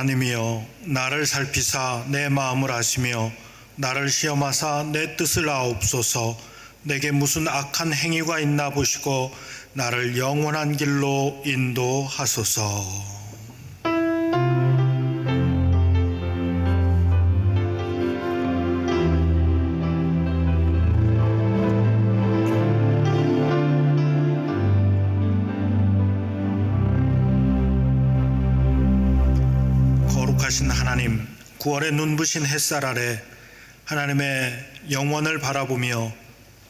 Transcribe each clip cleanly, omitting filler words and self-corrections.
하나님이여, 나를 살피사 내 마음을 아시며 나를 시험하사 내 뜻을 아옵소서. 내게 무슨 악한 행위가 있나 보시고 나를 영원한 길로 인도하소서. 거룩하신 하나님, 9월의 눈부신 햇살 아래 하나님의 영원을 바라보며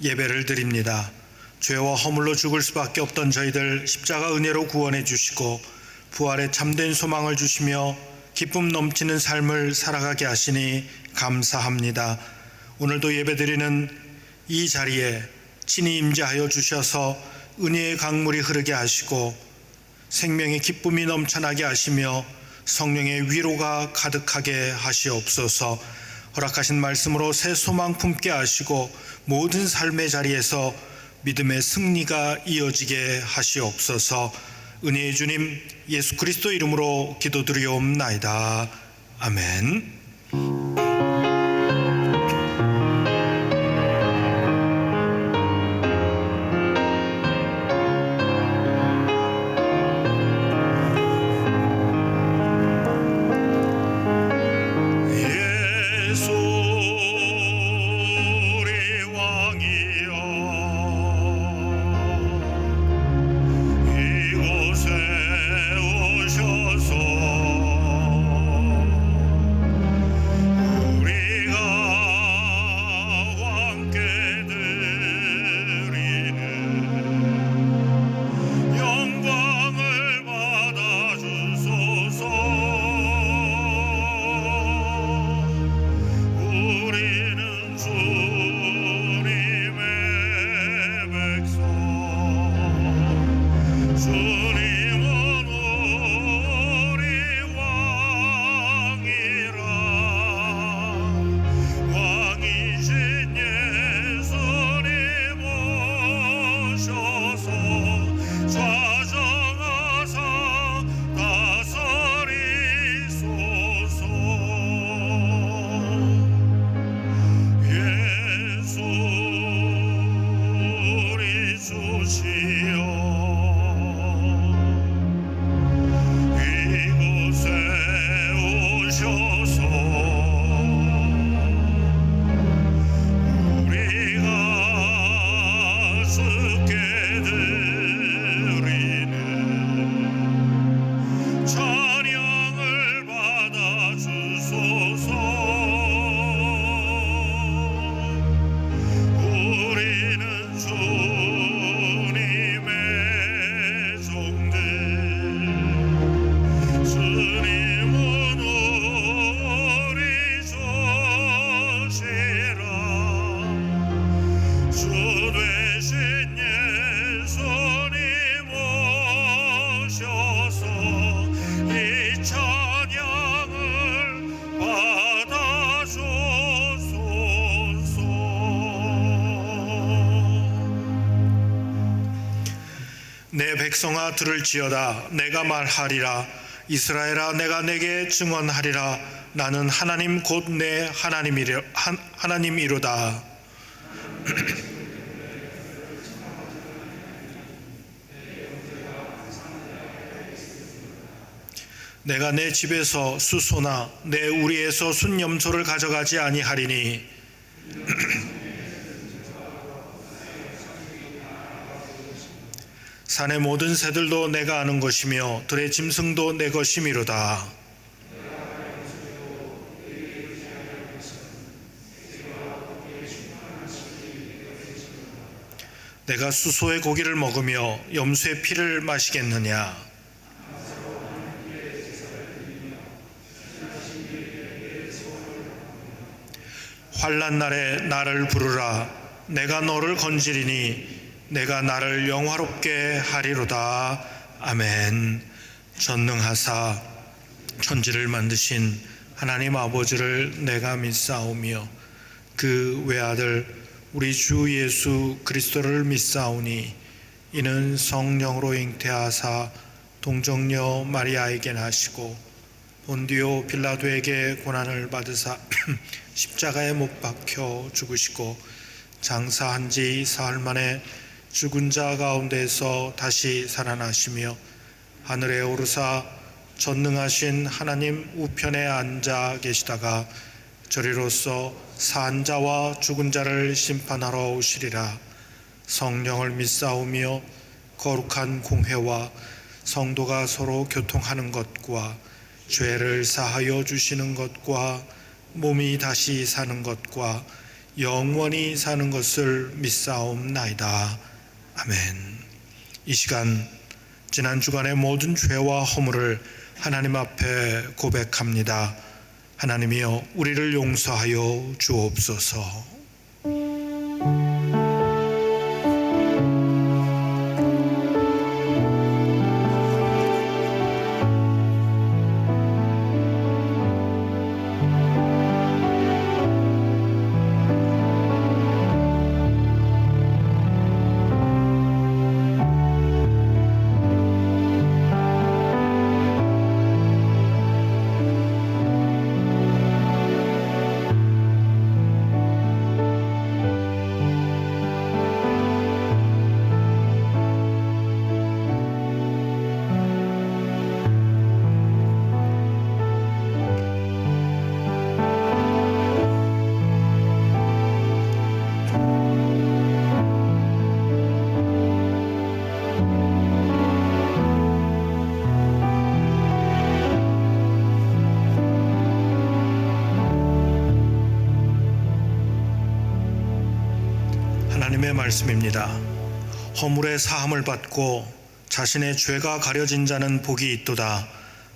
예배를 드립니다. 죄와 허물로 죽을 수밖에 없던 저희들 십자가 은혜로 구원해 주시고 부활의 참된 소망을 주시며 기쁨 넘치는 삶을 살아가게 하시니 감사합니다. 오늘도 예배드리는 이 자리에 친히 임재하여 주셔서 은혜의 강물이 흐르게 하시고 생명의 기쁨이 넘쳐나게 하시며 성령의 위로가 가득하게 하시옵소서. 허락하신 말씀으로 새 소망 품게 하시고 모든 삶의 자리에서 믿음의 승리가 이어지게 하시옵소서. 은혜의 주님 예수 그리스도 이름으로 기도드리옵나이다. 아멘. 내 백성아 들을지어다. 내가 말하리라. 이스라엘아 내가 내게 증언하리라. 나는 하나님 곧 내 하나님이로다. 내가 내 집에서 수소나 내 우리에서 순염소를 가져가지 아니하리니 산의 모든 새들도 내가 아는 것이며 들의 짐승도 내 것이미로다. 내가 수소의 고기를 먹으며 염소의 피를 마시겠느냐. 환난 날에 나를 부르라. 내가 너를 건지리니 내가 나를 영화롭게 하리로다. 아멘. 전능하사 천지를 만드신 하나님 아버지를 내가 믿사오며 그 외아들 우리 주 예수 그리스도를 믿사오니 이는 성령으로 잉태하사 동정녀 마리아에게 나시고 본디오 빌라도에게 고난을 받으사 십자가에 못 박혀 죽으시고 장사한 지 사흘 만에 죽은 자 가운데서 다시 살아나시며 하늘에 오르사 전능하신 하나님 우편에 앉아 계시다가 저리로서 산 자와 죽은 자를 심판하러 오시리라. 성령을 믿사오며 거룩한 공회와 성도가 서로 교통하는 것과 죄를 사하여 주시는 것과 몸이 다시 사는 것과 영원히 사는 것을 믿사옵나이다. 아멘. 이 시간 지난 주간의 모든 죄와 허물을 하나님 앞에 고백합니다. 하나님이여 우리를 용서하여 주옵소서. 하나님의 말씀입니다. 허물의 사함을 받고 자신의 죄가 가려진 자는 복이 있도다.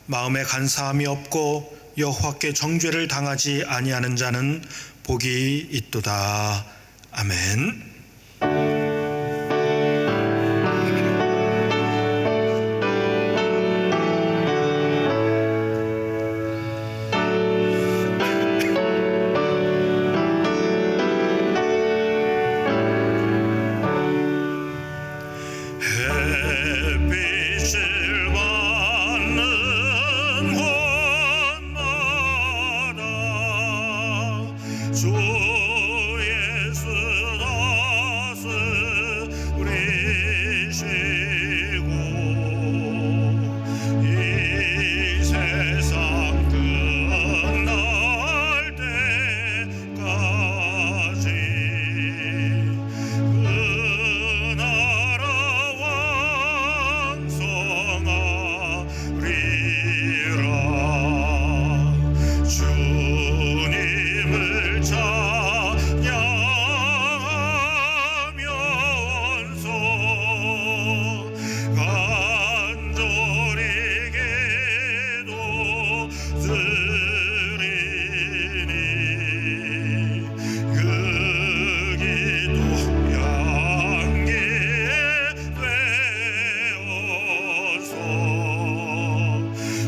마음에 간사함이 없고 여호와께 정죄를 당하지 아니하는 자는 복이 있도다. 아멘.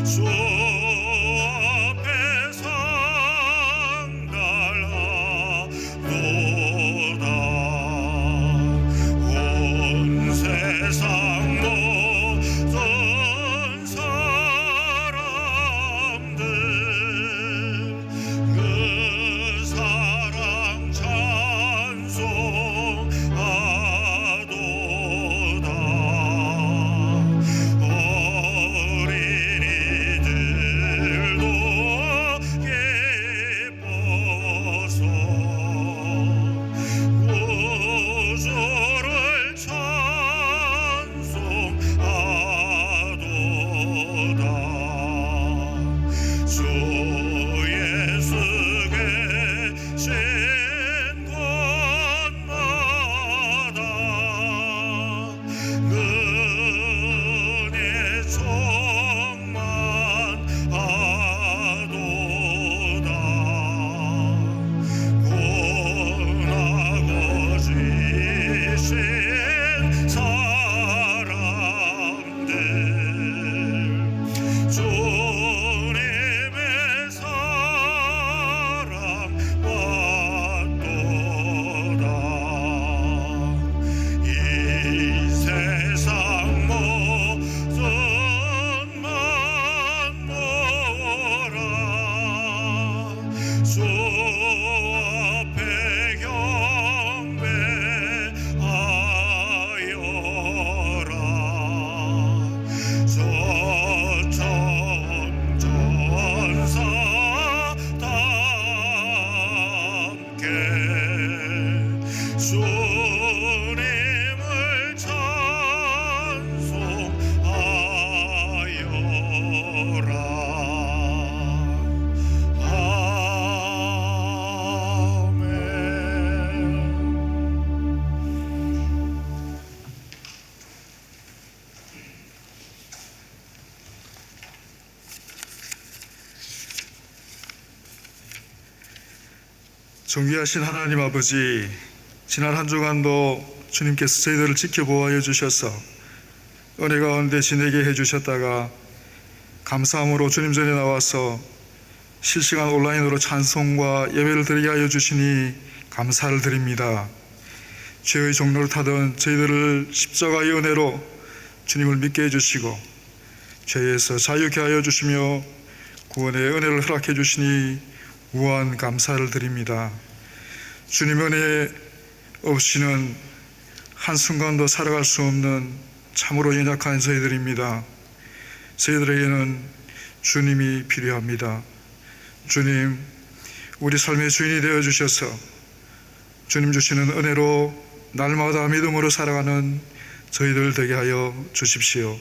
주 앞에 상달하며 존귀하신 하나님 아버지, 지난 한 주간도 주님께서 저희들을 지켜보아여 주셔서 은혜 가운데 지내게 해주셨다가 감사함으로 주님 전에 나와서 실시간 온라인으로 찬송과 예배를 드리게 하여 주시니 감사를 드립니다. 죄의 종로를 타던 저희들을 십자가의 은혜로 주님을 믿게 해주시고 죄에서 자유케 하여 주시며 구원의 은혜를 허락해 주시니 무한 감사를 드립니다. 주님 은혜 없이는 한순간도 살아갈 수 없는 참으로 연약한 저희들입니다. 저희들에게는 주님이 필요합니다. 주님, 우리 삶의 주인이 되어 주셔서 주님 주시는 은혜로 날마다 믿음으로 살아가는 저희들 되게 하여 주십시오.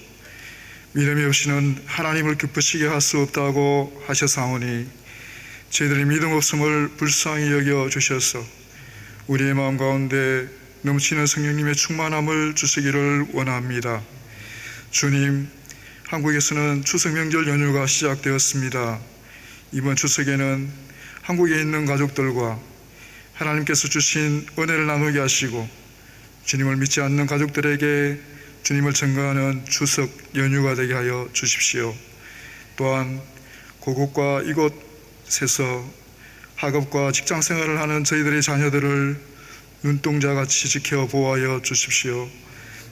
믿음이 없이는 하나님을 기쁘시게 할 수 없다고 하셨사오니 저희들의 믿음 없음을 불쌍히 여겨 주셔서 우리의 마음 가운데 넘치는 성령님의 충만함을 주시기를 원합니다. 주님, 한국에서는 추석 명절 연휴가 시작되었습니다. 이번 추석에는 한국에 있는 가족들과 하나님께서 주신 은혜를 나누게 하시고 주님을 믿지 않는 가족들에게 주님을 증거하는 추석 연휴가 되게 하여 주십시오. 또한 고국과 이곳에서 학업과 직장 생활을 하는 저희들의 자녀들을 눈동자같이 지켜 보호하여 주십시오.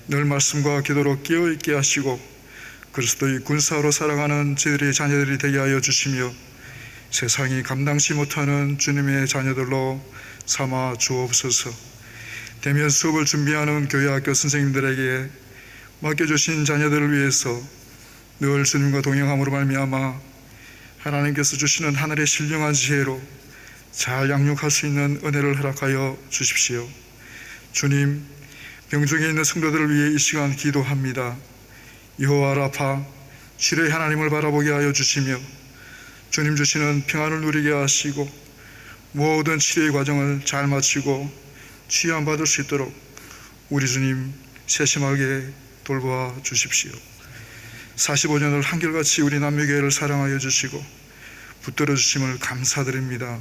늘 말씀과 기도로 깨어있게 하시고 그리스도의 군사로 살아가는 저희들의 자녀들이 되게 하여 주시며 세상이 감당치 못하는 주님의 자녀들로 삼아 주옵소서. 대면 수업을 준비하는 교회 학교 선생님들에게 맡겨주신 자녀들을 위해서 늘 주님과 동행함으로 말미암아 하나님께서 주시는 하늘의 신령한 지혜로 잘 양육할 수 있는 은혜를 허락하여 주십시오. 주님, 병중에 있는 성도들을 위해 이 시간 기도합니다. 여호와 라파, 치료의 하나님을 바라보게 하여 주시며 주님 주시는 평안을 누리게 하시고 모든 치료의 과정을 잘 마치고 치유받을 수 있도록 우리 주님 세심하게 돌보아 주십시오. 45년을 한결같이 우리 남미교회를 사랑하여 주시고 붙들어 주심을 감사드립니다.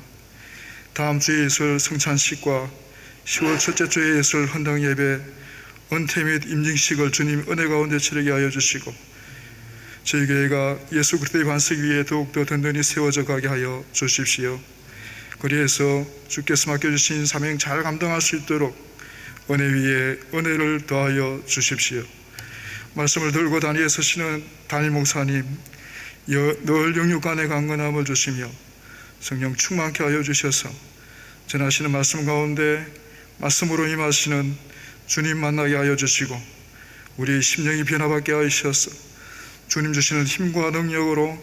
다음 주에 있을 성찬식과 10월 첫째 주에 있을 헌당 예배, 은퇴 및 임직식을 주님 은혜 가운데 치르게 하여 주시고 저희 교회가 예수 그리스도의 반석 위에 더욱더 든든히 세워져 가게 하여 주십시오. 그리해서 주께서 맡겨주신 사명 잘 감당할 수 있도록 은혜 위에 은혜를 더하여 주십시오. 말씀을 들고 단위에 서시는 담임 목사님, 늘 영육간의 강건함을 주시며 성령 충만케 하여 주셔서 전하시는 말씀 가운데 말씀으로 임하시는 주님 만나게 하여 주시고 우리의 심령이 변화받게 하셔서 주님 주시는 힘과 능력으로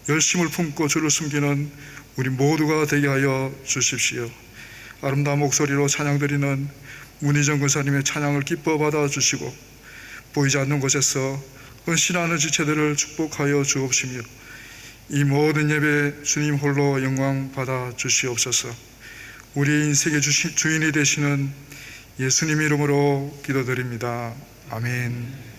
열심을 품고 주를 숨기는 우리 모두가 되게 하여 주십시오. 아름다운 목소리로 찬양드리는 문희정 권사님의 찬양을 기뻐 받아주시고 보이지 않는 곳에서 헌신하는 지체들을 축복하여 주옵시며 이 모든 예배 주님 홀로 영광 받아 주시옵소서. 우리 인생의 주인이 되시는 예수님 이름으로 기도드립니다. 아멘.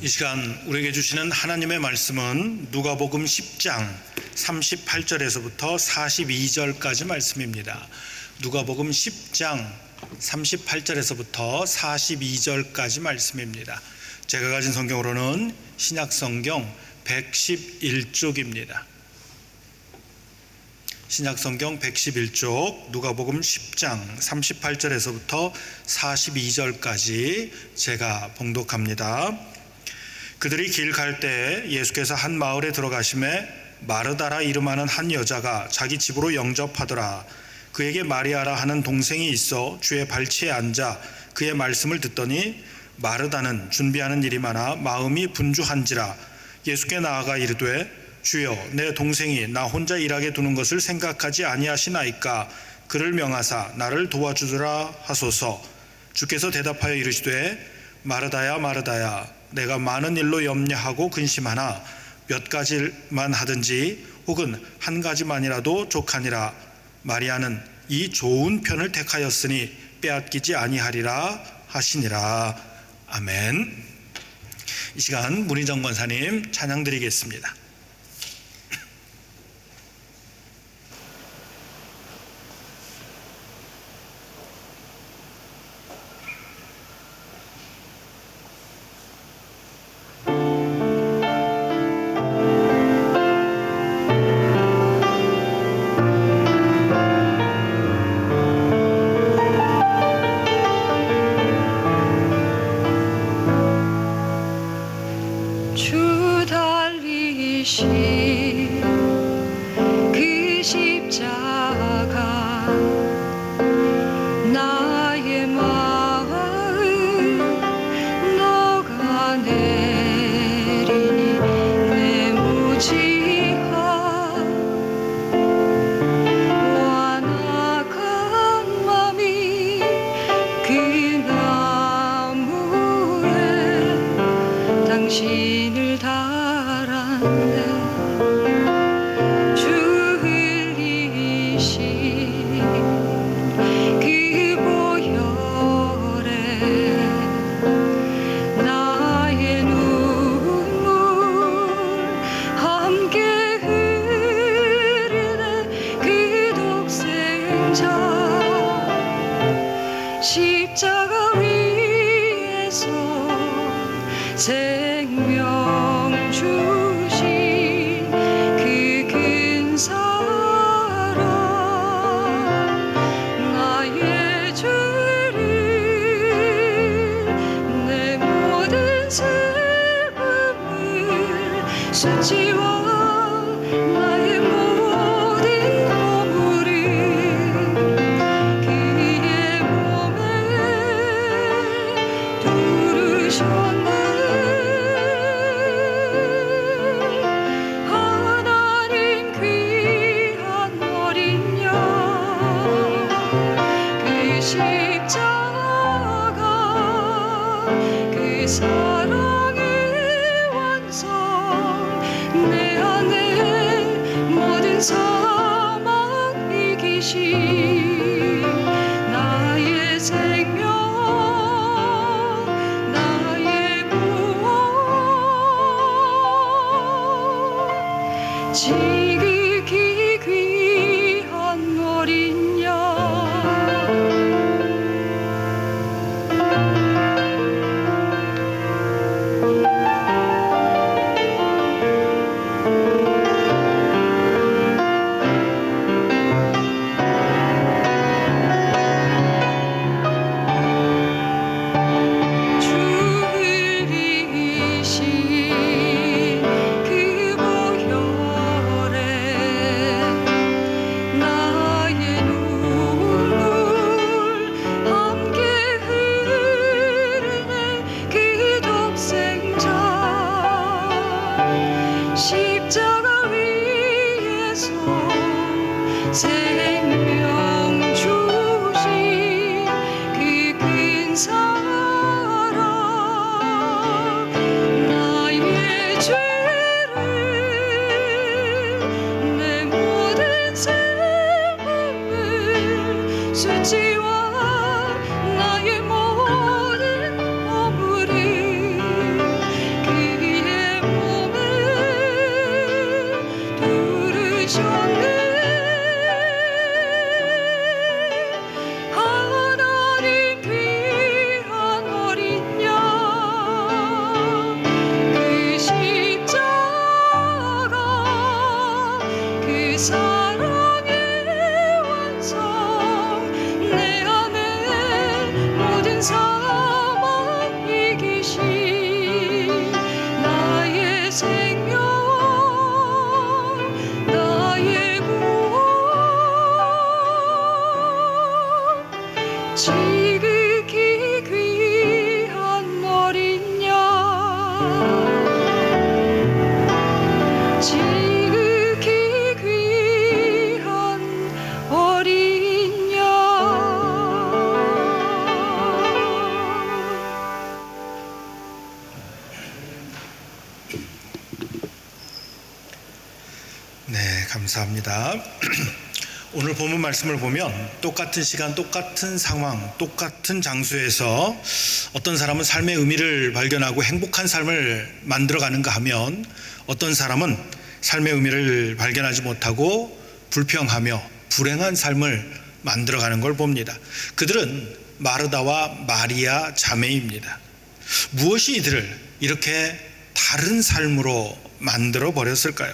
이 시간 우리에게 주시는 하나님의 말씀은 누가복음 10장 38절에서부터 42절까지 말씀입니다. 누가복음 10장 38절에서부터 42절까지 말씀입니다. 제가 가진 성경으로는 신약성경 111쪽입니다. 신약성경 111쪽 누가복음 10장 38절에서부터 42절까지 제가 봉독합니다. 그들이 길 갈 때 예수께서 한 마을에 들어가심에 마르다라 이름하는 한 여자가 자기 집으로 영접하더라. 그에게 마리아라 하는 동생이 있어 주의 발치에 앉아 그의 말씀을 듣더니 마르다는 준비하는 일이 많아 마음이 분주한지라 예수께 나아가 이르되 주여 내 동생이 나 혼자 일하게 두는 것을 생각하지 아니하시나이까 그를 명하사 나를 도와주더라 하소서. 주께서 대답하여 이르시되 마르다야 마르다야 내가 많은 일로 염려하고 근심하나 몇 가지만 하든지 혹은 한 가지만이라도 족하니라. 마리아는 이 좋은 편을 택하였으니 빼앗기지 아니하리라 하시니라. 아멘. 이 시간 문희정 권사님 찬양 드리겠습니다. 주 달리신 그 십자가 나의 마음 녹아내리니 내 무지한 완악한 맘이 그 나무에 당신을 달았네. 주 흘리신 그 보혈에 나의 눈물 함께 흐르네. 그 독생자 십자가 위에서 생명 주신 그 큰 사랑 나의 죄를 내 모든 슬픔을 수치와 나의 모든 허물을 그의 몸에 두르셨네. 하나님 귀한 어린 양 그 십자가 그 사랑의 완성 내 안에 모든 사망 이기신 나의 생명 나의 구원 지극히 귀한 어린 양 주 흘리신 그 보혈에 나의 눈물 함께 흐르네. 그 독생자 십자가 위에서 생명 주신 그 큰 사랑 나의 죄를 내 모든 슬픔을 수치와 나의 모든 허물을 그의 몸에 두르셨네. 하나님 귀한 어린 양 그 십자가 그 사랑의 완성 내 안에 모든 사망 이기신 나의 생명 나의 구원 지극히 귀한 어린 양 지극히 귀한 감사합니다. 오늘 본문 말씀을 보면 똑같은 시간, 똑같은 상황, 똑같은 장소에서 어떤 사람은 삶의 의미를 발견하고 행복한 삶을 만들어가는가 하면 어떤 사람은 삶의 의미를 발견하지 못하고 불평하며 불행한 삶을 만들어가는 걸 봅니다. 그들은 마르다와 마리아 자매입니다. 무엇이 이들을 이렇게 다른 삶으로 만들어 버렸을까요?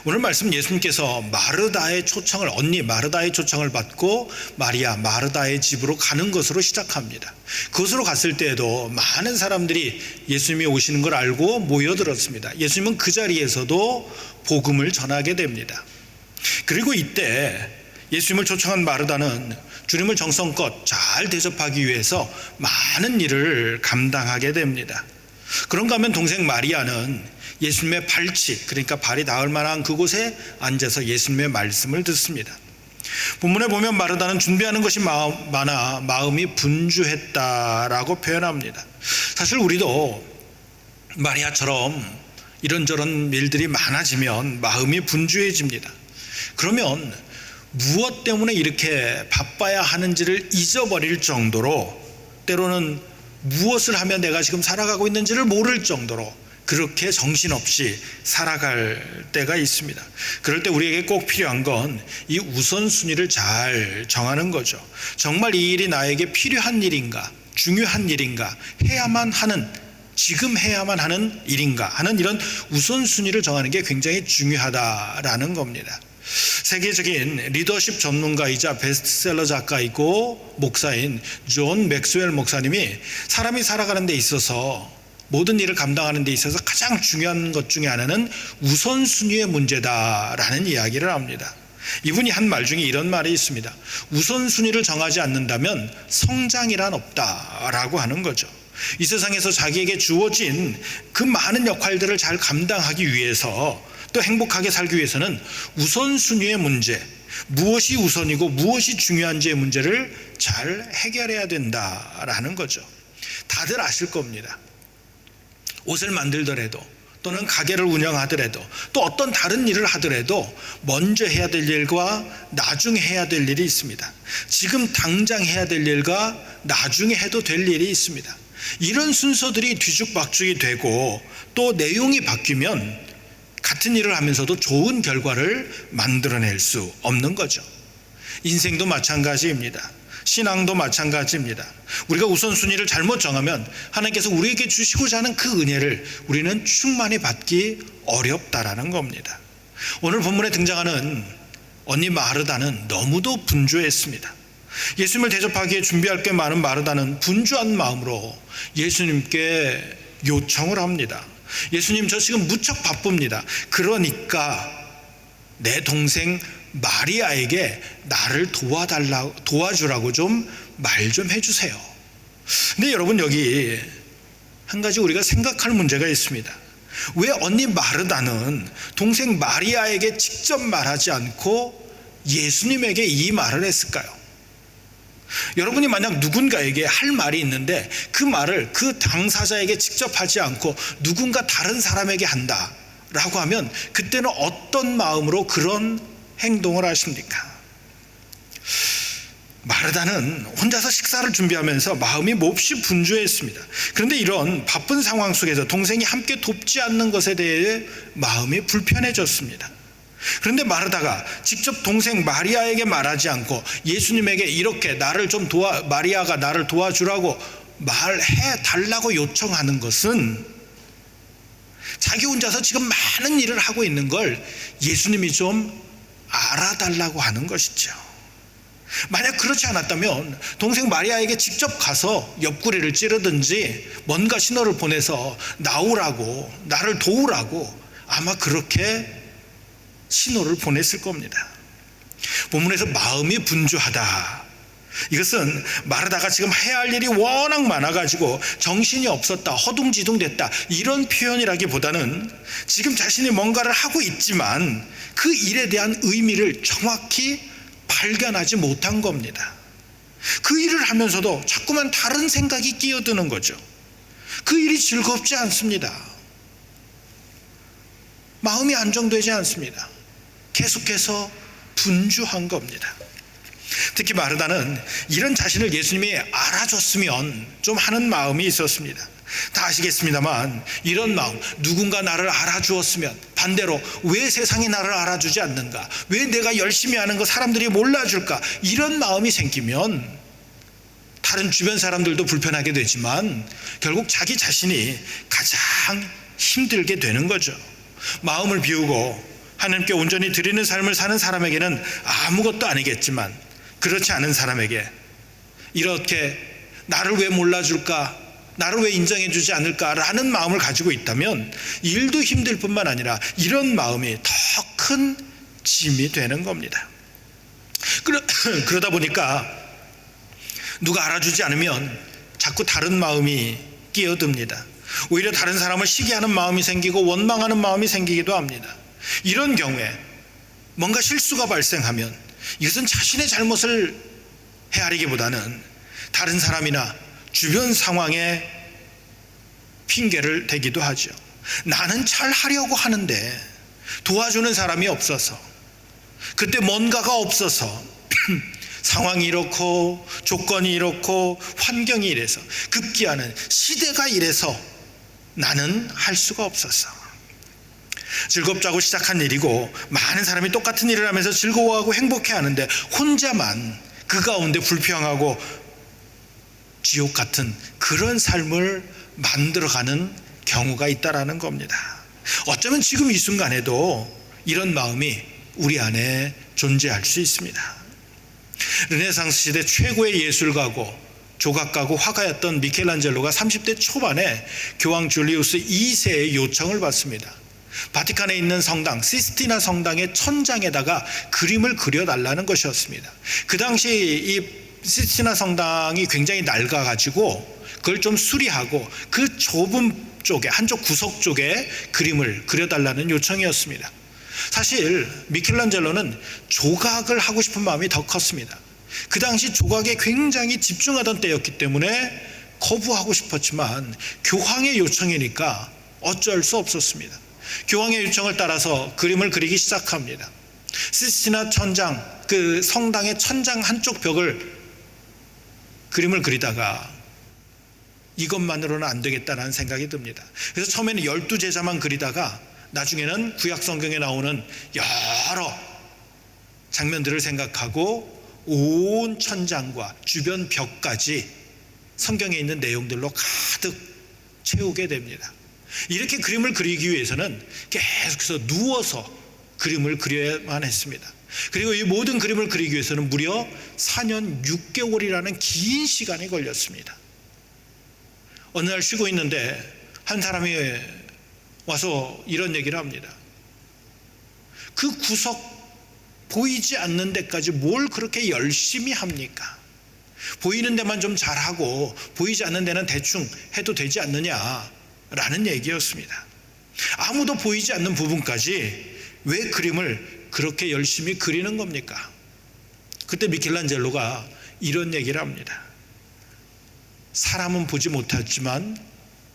오늘 말씀 예수님께서 마르다의 초청을, 언니 마르다의 초청을 받고 마르다의 집으로 가는 것으로 시작합니다. 그것으로 갔을 때에도 많은 사람들이 예수님이 오시는 걸 알고 모여들었습니다. 예수님은 그 자리에서도 복음을 전하게 됩니다. 그리고 이때 예수님을 초청한 마르다는 주님을 정성껏 잘 대접하기 위해서 많은 일을 감당하게 됩니다. 그런가 하면 동생 마리아는 예수님의 발치, 그러니까 발이 닿을 만한 그곳에 앉아서 예수님의 말씀을 듣습니다. 본문에 보면 마르다는 준비하는 것이 많아 마음이 분주했다라고 표현합니다. 사실 우리도 마리아처럼 이런저런 일들이 많아지면 마음이 분주해집니다. 그러면 무엇 때문에 이렇게 바빠야 하는지를 잊어버릴 정도로, 때로는 무엇을 하면 내가 지금 살아가고 있는지를 모를 정도로 그렇게 정신없이 살아갈 때가 있습니다. 그럴 때 우리에게 꼭 필요한 건 이 우선순위를 잘 정하는 거죠. 정말 이 일이 나에게 필요한 일인가, 중요한 일인가, 해야만 하는, 지금 해야만 하는 일인가 하는 이런 우선순위를 정하는 게 굉장히 중요하다라는 겁니다. 세계적인 리더십 전문가이자 베스트셀러 작가이고 목사인 존 맥스웰 목사님이 사람이 살아가는 데 있어서, 모든 일을 감당하는 데 있어서 가장 중요한 것 중에 하나는 우선순위의 문제다라는 이야기를 합니다. 이분이 한 말 중에 이런 말이 있습니다. 우선순위를 정하지 않는다면 성장이란 없다라고 하는 거죠. 이 세상에서 자기에게 주어진 그 많은 역할들을 잘 감당하기 위해서, 또 행복하게 살기 위해서는 우선순위의 문제, 무엇이 우선이고 무엇이 중요한지의 문제를 잘 해결해야 된다라는 거죠. 다들 아실 겁니다. 옷을 만들더라도, 또는 가게를 운영하더라도, 또 어떤 다른 일을 하더라도 먼저 해야 될 일과 나중에 해야 될 일이 있습니다. 지금 당장 해야 될 일과 나중에 해도 될 일이 있습니다. 이런 순서들이 뒤죽박죽이 되고 또 내용이 바뀌면 같은 일을 하면서도 좋은 결과를 만들어낼 수 없는 거죠. 인생도 마찬가지입니다. 신앙도 마찬가지입니다. 우리가 우선순위를 잘못 정하면 하나님께서 우리에게 주시고자 하는 그 은혜를 우리는 충만히 받기 어렵다라는 겁니다. 오늘 본문에 등장하는 언니 마르다는 너무도 분주했습니다. 예수님을 대접하기에 준비할 게 많은 마르다는 분주한 마음으로 예수님께 요청을 합니다. 예수님, 저 지금 무척 바쁩니다. 그러니까 내 동생 마리아에게 나를 도와주라고 좀 말 좀 해주세요. 근데 여러분, 여기 한 가지 우리가 생각할 문제가 있습니다. 왜 언니 마르다는 동생 마리아에게 직접 말하지 않고 예수님에게 이 말을 했을까요? 여러분이 만약 누군가에게 할 말이 있는데 그 말을 그 당사자에게 직접 하지 않고 누군가 다른 사람에게 한다라고 하면 그때는 어떤 마음으로 그런 행동을 하십니까? 마르다는 혼자서 식사를 준비하면서 마음이 몹시 분주했습니다. 그런데 이런 바쁜 상황 속에서 동생이 함께 돕지 않는 것에 대해 마음이 불편해졌습니다. 그런데 마르다가 직접 동생 마리아에게 말하지 않고 예수님에게 이렇게 마리아가 나를 도와주라고 말해 달라고 요청하는 것은 자기 혼자서 지금 많은 일을 하고 있는 걸 예수님이 좀 알아달라고 하는 것이죠. 만약 그렇지 않았다면 동생 마리아에게 직접 가서 옆구리를 찌르든지 뭔가 신호를 보내서 나오라고, 나를 도우라고 아마 그렇게 신호를 보냈을 겁니다. 본문에서 마음이 분주하다, 이것은 마르다가 지금 해야 할 일이 워낙 많아가지고 정신이 없었다, 허둥지둥됐다, 이런 표현이라기보다는 지금 자신이 뭔가를 하고 있지만 그 일에 대한 의미를 정확히 발견하지 못한 겁니다. 그 일을 하면서도 자꾸만 다른 생각이 끼어드는 거죠. 그 일이 즐겁지 않습니다. 마음이 안정되지 않습니다. 계속해서 분주한 겁니다. 특히 마르다는 이런 자신을 예수님이 알아줬으면 좀 하는 마음이 있었습니다. 다 아시겠습니다만 이런 마음, 누군가 나를 알아주었으면, 반대로 왜 세상이 나를 알아주지 않는가, 왜 내가 열심히 하는 거 사람들이 몰라줄까, 이런 마음이 생기면 다른 주변 사람들도 불편하게 되지만 결국 자기 자신이 가장 힘들게 되는 거죠. 마음을 비우고 하나님께 온전히 드리는 삶을 사는 사람에게는 아무것도 아니겠지만, 그렇지 않은 사람에게 이렇게 나를 왜 몰라줄까, 나를 왜 인정해주지 않을까라는 마음을 가지고 있다면 일도 힘들 뿐만 아니라 이런 마음이 더 큰 짐이 되는 겁니다. 그러다 보니까 누가 알아주지 않으면 자꾸 다른 마음이 끼어듭니다. 오히려 다른 사람을 시기하는 마음이 생기고 원망하는 마음이 생기기도 합니다. 이런 경우에 뭔가 실수가 발생하면 이것은 자신의 잘못을 헤아리기보다는 다른 사람이나 주변 상황에 핑계를 대기도 하죠. 나는 잘 하려고 하는데 도와주는 사람이 없어서, 그때 뭔가가 없어서 상황이 이렇고 조건이 이렇고 환경이 이래서, 급기야는 시대가 이래서 나는 할 수가 없었어. 즐겁자고 시작한 일이고 많은 사람이 똑같은 일을 하면서 즐거워하고 행복해하는데 혼자만 그 가운데 불평하고 지옥 같은 그런 삶을 만들어가는 경우가 있다라는 겁니다. 어쩌면 지금 이 순간에도 이런 마음이 우리 안에 존재할 수 있습니다. 르네상스 시대 최고의 예술가고 조각가고 화가였던 미켈란젤로가 30대 초반에 교황 줄리우스 2세의 요청을 받습니다. 바티칸에 있는 성당 시스티나 성당의 천장에다가 그림을 그려달라는 것이었습니다. 그 당시 이 시스티나 성당이 굉장히 낡아가지고 그걸 좀 수리하고 그 좁은 쪽에, 한쪽 구석 쪽에 그림을 그려달라는 요청이었습니다. 사실 미켈란젤로는 조각을 하고 싶은 마음이 더 컸습니다. 그 당시 조각에 굉장히 집중하던 때였기 때문에 거부하고 싶었지만 교황의 요청이니까 어쩔 수 없었습니다. 교황의 요청을 따라서 그림을 그리기 시작합니다. 시스티나 천장, 그 성당의 천장 한쪽 벽을 그림을 그리다가 이것만으로는 안 되겠다는 생각이 듭니다. 그래서 처음에는 12제자만 그리다가 나중에는 구약 성경에 나오는 여러 장면들을 생각하고 온 천장과 주변 벽까지 성경에 있는 내용들로 가득 채우게 됩니다. 이렇게 그림을 그리기 위해서는 계속해서 누워서 그림을 그려야만 했습니다. 그리고 이 모든 그림을 그리기 위해서는 무려 4년 6개월이라는 긴 시간이 걸렸습니다. 어느 날 쉬고 있는데 한 사람이 와서 이런 얘기를 합니다. 그 구석 보이지 않는 데까지 뭘 그렇게 열심히 합니까? 보이는 데만 좀 잘하고 보이지 않는 데는 대충 해도 되지 않느냐라는 얘기였습니다. 아무도 보이지 않는 부분까지 왜 그림을 그렇게 열심히 그리는 겁니까? 그때 미켈란젤로가 이런 얘기를 합니다. 사람은 보지 못했지만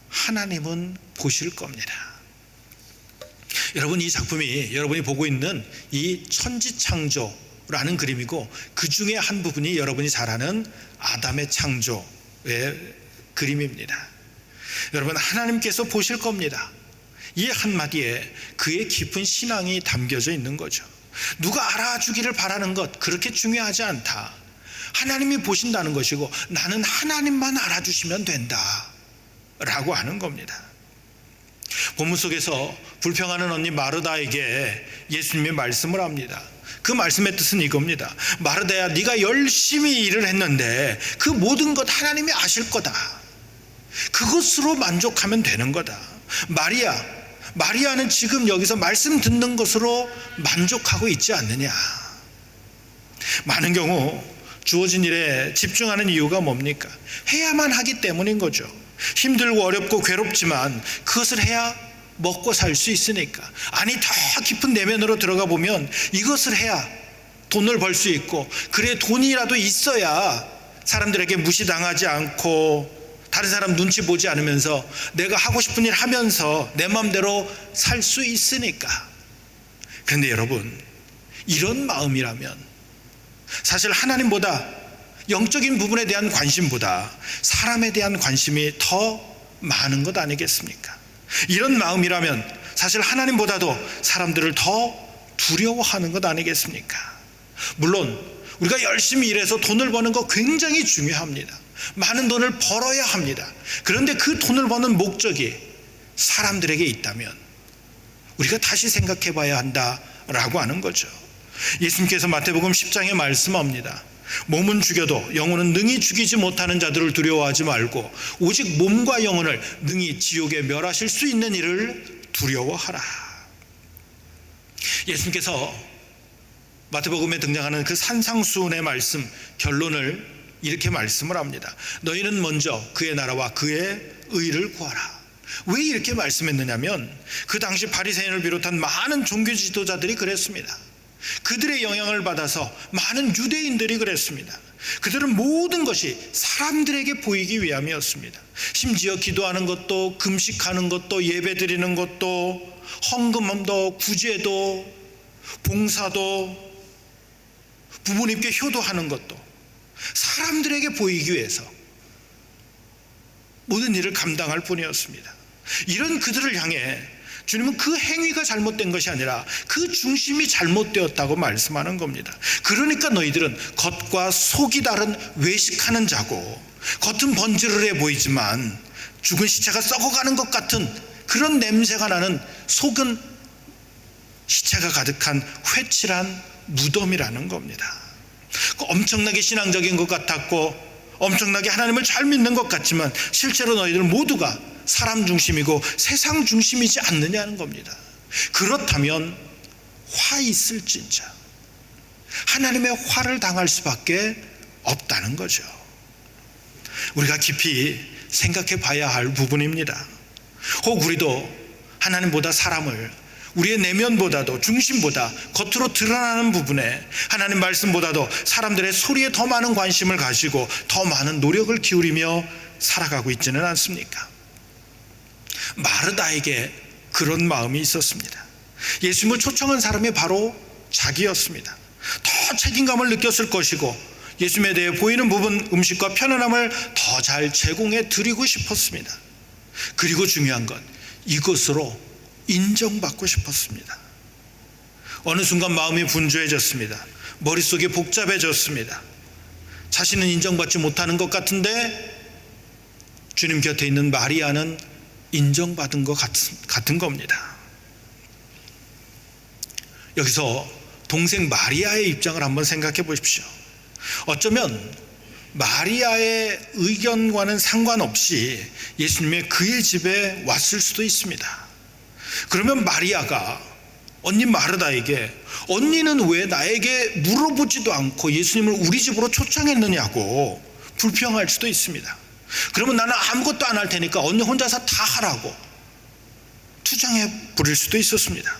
하나님은 보실 겁니다. 여러분, 이 작품이 여러분이 보고 있는 이 천지창조라는 그림이고 그 중에 한 부분이 여러분이 잘 아는 아담의 창조의 그림입니다. 여러분, 하나님께서 보실 겁니다. 이 한마디에 그의 깊은 신앙이 담겨져 있는 거죠. 누가 알아주기를 바라는 것 그렇게 중요하지 않다. 하나님이 보신다는 것이고 나는 하나님만 알아주시면 된다 라고 하는 겁니다. 본문 속에서 불평하는 언니 마르다에게 예수님이 말씀을 합니다. 그 말씀의 뜻은 이겁니다. 마르다야, 네가 열심히 일을 했는데 그 모든 것 하나님이 아실 거다. 그것으로 만족하면 되는 거다. 마리아는 지금 여기서 말씀 듣는 것으로 만족하고 있지 않느냐. 많은 경우 주어진 일에 집중하는 이유가 뭡니까? 해야만 하기 때문인 거죠. 힘들고 어렵고 괴롭지만 그것을 해야 먹고 살 수 있으니까. 아니, 더 깊은 내면으로 들어가 보면 이것을 해야 돈을 벌 수 있고, 그래 돈이라도 있어야 사람들에게 무시당하지 않고 다른 사람 눈치 보지 않으면서 내가 하고 싶은 일 하면서 내 마음대로 살 수 있으니까. 그런데 여러분, 이런 마음이라면 사실 하나님보다 영적인 부분에 대한 관심보다 사람에 대한 관심이 더 많은 것 아니겠습니까? 이런 마음이라면 사실 하나님보다도 사람들을 더 두려워하는 것 아니겠습니까? 물론 우리가 열심히 일해서 돈을 버는 거 굉장히 중요합니다. 많은 돈을 벌어야 합니다. 그런데 그 돈을 버는 목적이 사람들에게 있다면 우리가 다시 생각해 봐야 한다라고 하는 거죠. 예수님께서 마태복음 10장에 말씀합니다. 몸은 죽여도 영혼은 능히 죽이지 못하는 자들을 두려워하지 말고 오직 몸과 영혼을 능히 지옥에 멸하실 수 있는 이를 두려워하라. 예수님께서 마태복음에 등장하는 그 산상수훈의 말씀 결론을 이렇게 말씀을 합니다. 너희는 먼저 그의 나라와 그의 의를 구하라. 왜 이렇게 말씀했느냐면 그 당시 바리새인을 비롯한 많은 종교 지도자들이 그랬습니다. 그들의 영향을 받아서 많은 유대인들이 그랬습니다. 그들은 모든 것이 사람들에게 보이기 위함이었습니다. 심지어 기도하는 것도, 금식하는 것도, 예배드리는 것도, 헌금도, 구제도, 봉사도, 부모님께 효도하는 것도 사람들에게 보이기 위해서 모든 일을 감당할 뿐이었습니다. 이런 그들을 향해 주님은 그 행위가 잘못된 것이 아니라 그 중심이 잘못되었다고 말씀하는 겁니다. 그러니까 너희들은 겉과 속이 다른 외식하는 자고 겉은 번지르르해 보이지만 죽은 시체가 썩어가는 것 같은 그런 냄새가 나는 속은 시체가 가득한 회칠한 무덤이라는 겁니다. 엄청나게 신앙적인 것 같았고 엄청나게 하나님을 잘 믿는 것 같지만 실제로 너희들 모두가 사람 중심이고 세상 중심이지 않느냐는 겁니다. 그렇다면 화 있을진자 하나님의 화를 당할 수밖에 없다는 거죠. 우리가 깊이 생각해 봐야 할 부분입니다. 혹 우리도 하나님보다 사람을 우리의 내면보다도 중심보다 겉으로 드러나는 부분에 하나님 말씀보다도 사람들의 소리에 더 많은 관심을 가지고 더 많은 노력을 기울이며 살아가고 있지는 않습니까? 마르다에게 그런 마음이 있었습니다. 예수님을 초청한 사람이 바로 자기였습니다. 더 책임감을 느꼈을 것이고 예수님에 대해 보이는 부분 음식과 편안함을 더 잘 제공해 드리고 싶었습니다. 그리고 중요한 건 이것으로 인정받고 싶었습니다. 어느 순간 마음이 분주해졌습니다. 머릿속이 복잡해졌습니다. 자신은 인정받지 못하는 것 같은데 주님 곁에 있는 마리아는 인정받은 것 같은 겁니다. 여기서 동생 마리아의 입장을 한번 생각해 보십시오. 어쩌면 마리아의 의견과는 상관없이 예수님의 그의 집에 왔을 수도 있습니다. 그러면 마리아가 언니 마르다에게 언니는 왜 나에게 물어보지도 않고 예수님을 우리 집으로 초청했느냐고 불평할 수도 있습니다. 그러면 나는 아무것도 안 할 테니까 언니 혼자서 다 하라고 투정해 부릴 수도 있었습니다.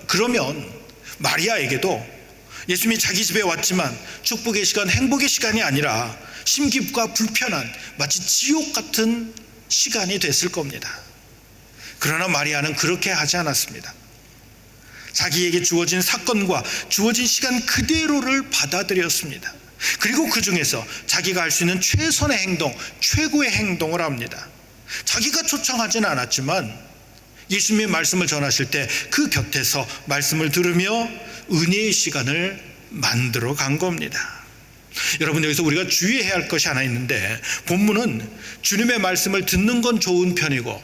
그러면 마리아에게도 예수님이 자기 집에 왔지만 축복의 시간, 행복의 시간이 아니라 심기가 불편한 마치 지옥 같은 시간이 됐을 겁니다. 그러나 마리아는 그렇게 하지 않았습니다. 자기에게 주어진 사건과 주어진 시간 그대로를 받아들였습니다. 그리고 그 중에서 자기가 할 수 있는 최선의 행동, 최고의 행동을 합니다. 자기가 초청하지는 않았지만 예수님의 말씀을 전하실 때 그 곁에서 말씀을 들으며 은혜의 시간을 만들어 간 겁니다. 여러분, 여기서 우리가 주의해야 할 것이 하나 있는데 본문은 주님의 말씀을 듣는 건 좋은 편이고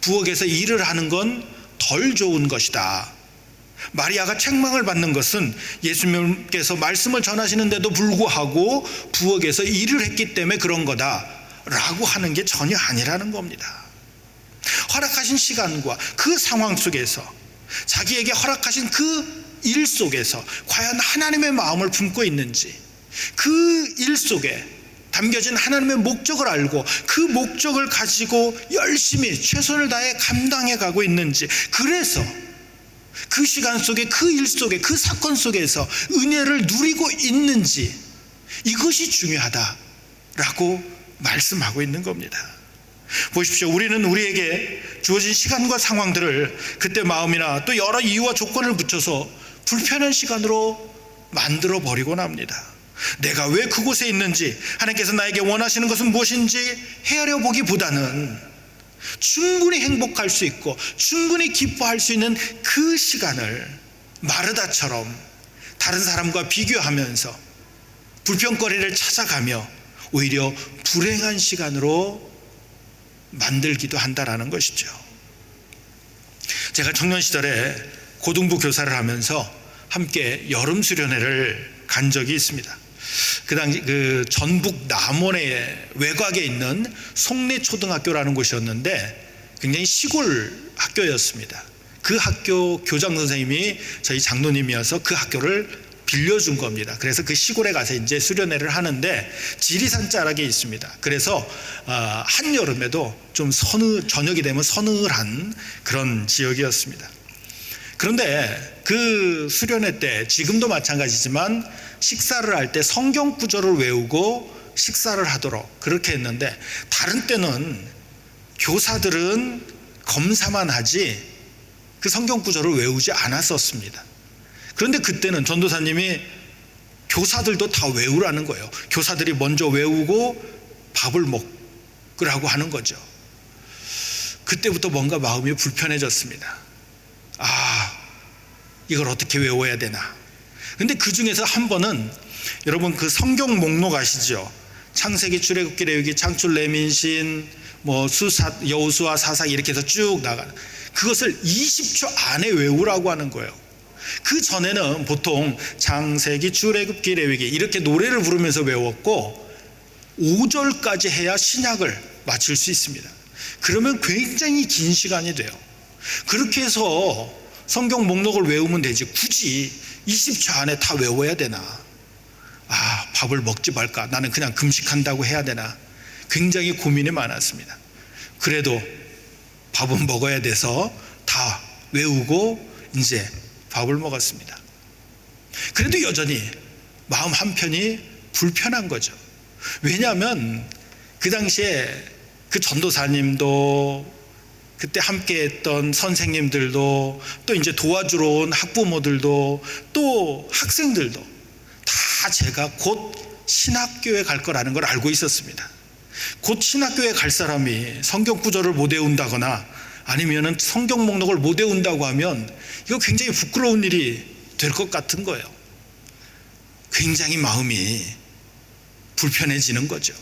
부엌에서 일을 하는 건 덜 좋은 것이다. 마리아가 책망을 받는 것은 예수님께서 말씀을 전하시는데도 불구하고 부엌에서 일을 했기 때문에 그런 거다라고 하는 게 전혀 아니라는 겁니다. 허락하신 시간과 그 상황 속에서 자기에게 허락하신 그 일 속에서 과연 하나님의 마음을 품고 있는지, 그 일 속에 담겨진 하나님의 목적을 알고 그 목적을 가지고 열심히 최선을 다해 감당해 가고 있는지, 그래서 그 시간 속에 그 일 속에 그 사건 속에서 은혜를 누리고 있는지, 이것이 중요하다라고 말씀하고 있는 겁니다. 보십시오. 우리는 우리에게 주어진 시간과 상황들을 그때 마음이나 또 여러 이유와 조건을 붙여서 불편한 시간으로 만들어 버리곤 합니다. 내가 왜 그곳에 있는지, 하나님께서 나에게 원하시는 것은 무엇인지 헤아려 보기보다는 충분히 행복할 수 있고 충분히 기뻐할 수 있는 그 시간을 마르다처럼 다른 사람과 비교하면서 불평거리를 찾아가며 오히려 불행한 시간으로 만들기도 한다라는 것이죠. 제가 청년 시절에 고등부 교사를 하면서 함께 여름 수련회를 간 적이 있습니다. 그 당시 그 전북 남원의 외곽에 있는 송내초등학교라는 곳이었는데 굉장히 시골 학교였습니다. 그 학교 교장 선생님이 저희 장로님이어서 그 학교를 빌려준 겁니다. 그래서 그 시골에 가서 이제 수련회를 하는데 지리산 자락에 있습니다. 그래서 한여름에도 좀 저녁이 되면 서늘한 그런 지역이었습니다. 그런데 그 수련회 때 지금도 마찬가지지만 식사를 할 때 성경 구절을 외우고 식사를 하도록 그렇게 했는데, 다른 때는 교사들은 검사만 하지 그 성경 구절을 외우지 않았었습니다. 그런데 그때는 전도사님이 교사들도 다 외우라는 거예요. 교사들이 먼저 외우고 밥을 먹으라고 하는 거죠. 그때부터 뭔가 마음이 불편해졌습니다. 이걸 어떻게 외워야 되나. 근데 그 중에서 한 번은, 여러분 그 성경 목록 아시죠? 창세기, 출애굽기, 레위기, 창출, 레민신, 여호수아, 사사기 이렇게 해서 쭉 나가는, 그것을 20초 안에 외우라고 하는 거예요. 그 전에는 보통 창세기, 출애굽기, 레위기 이렇게 노래를 부르면서 외웠고 5절까지 해야 신약을 마칠 수 있습니다. 그러면 굉장히 긴 시간이 돼요. 그렇게 해서 성경 목록을 외우면 되지 굳이 20초 안에 다 외워야 되나? 밥을 먹지 말까? 나는 그냥 금식한다고 해야 되나? 굉장히 고민이 많았습니다. 그래도 밥은 먹어야 돼서 다 외우고 이제 밥을 먹었습니다. 그래도 여전히 마음 한편이 불편한 거죠. 왜냐하면 그 당시에 그 전도사님도, 그때 함께 했던 선생님들도, 또 이제 도와주러 온 학부모들도, 또 학생들도 다 제가 곧 신학교에 갈 거라는 걸 알고 있었습니다. 곧 신학교에 갈 사람이 성경 구절을 못 외운다거나 아니면은 성경 목록을 못 외운다고 하면 이거 굉장히 부끄러운 일이 될 것 같은 거예요. 굉장히 마음이 불편해지는 거죠.